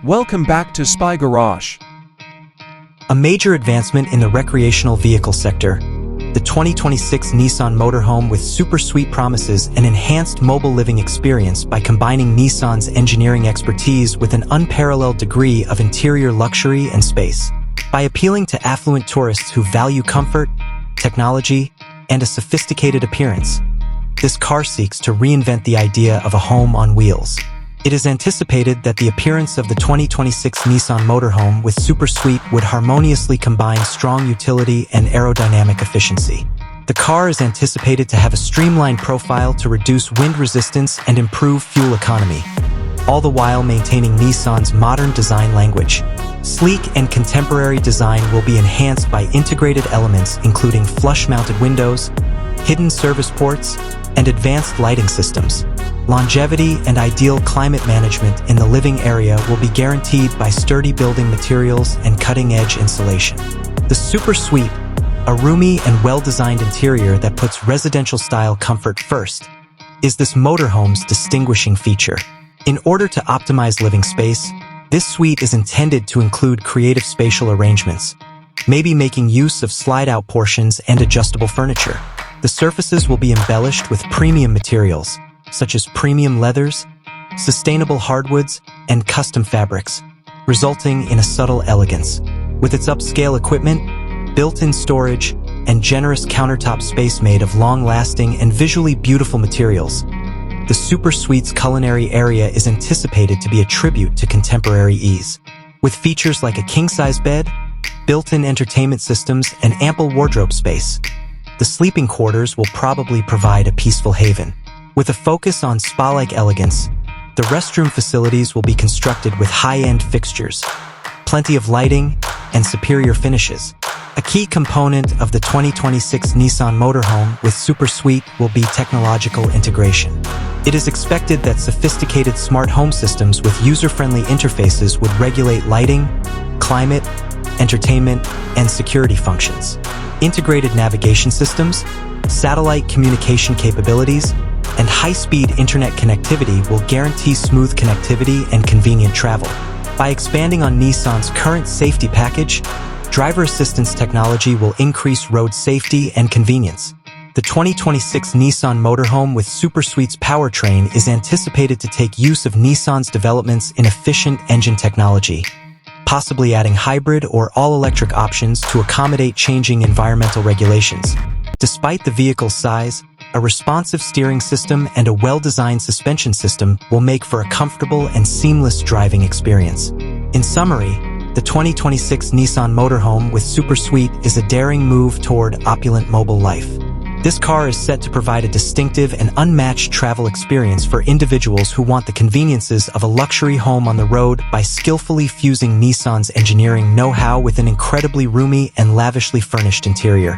Welcome back to Spy Garage. A major advancement in the recreational vehicle sector, the 2026 Nissan Motorhome with super sweet promises an enhanced mobile living experience by combining Nissan's engineering expertise with an unparalleled degree of interior luxury and space. By appealing to affluent tourists who value comfort, technology, and a sophisticated appearance, this car seeks to reinvent the idea of a home on wheels. It is anticipated that the appearance of the 2026 Nissan Motorhome with Super Suite would harmoniously combine strong utility and aerodynamic efficiency. The car is anticipated to have a streamlined profile to reduce wind resistance and improve fuel economy, all the while maintaining Nissan's modern design language. Sleek and contemporary design will be enhanced by integrated elements including flush-mounted windows, hidden service ports, and advanced lighting systems. Longevity and ideal climate management in the living area will be guaranteed by sturdy building materials and cutting-edge insulation. The Super Suite, a roomy and well-designed interior that puts residential-style comfort first, is this motorhome's distinguishing feature. In order to optimize living space, this suite is intended to include creative spatial arrangements, maybe making use of slide-out portions and adjustable furniture. The surfaces will be embellished with premium materials, such as premium leathers, sustainable hardwoods, and custom fabrics, resulting in a subtle elegance. With its upscale equipment, built-in storage, and generous countertop space made of long-lasting and visually beautiful materials, the Super Suite's culinary area is anticipated to be a tribute to contemporary ease. With features like a king-size bed, built-in entertainment systems, and ample wardrobe space, the sleeping quarters will probably provide a peaceful haven. With a focus on spa-like elegance, the restroom facilities will be constructed with high-end fixtures, plenty of lighting, and superior finishes. A key component of the 2026 Nissan Motorhome with Super Suite will be technological integration. It is expected that sophisticated smart home systems with user-friendly interfaces would regulate lighting, climate, entertainment, and security functions. Integrated navigation systems, satellite communication capabilities, and high-speed internet connectivity will guarantee smooth connectivity and convenient travel. By expanding on Nissan's current safety package, driver assistance technology will increase road safety and convenience. The 2026 Nissan Motorhome with Super Suite's powertrain is anticipated to take use of Nissan's developments in efficient engine technology, possibly adding hybrid or all-electric options to accommodate changing environmental regulations. Despite the vehicle's size, a responsive steering system and a well-designed suspension system will make for a comfortable and seamless driving experience. In summary, the 2026 Nissan Motorhome with Super Suite is a daring move toward opulent mobile life. This car is set to provide a distinctive and unmatched travel experience for individuals who want the conveniences of a luxury home on the road by skillfully fusing Nissan's engineering know-how with an incredibly roomy and lavishly furnished interior.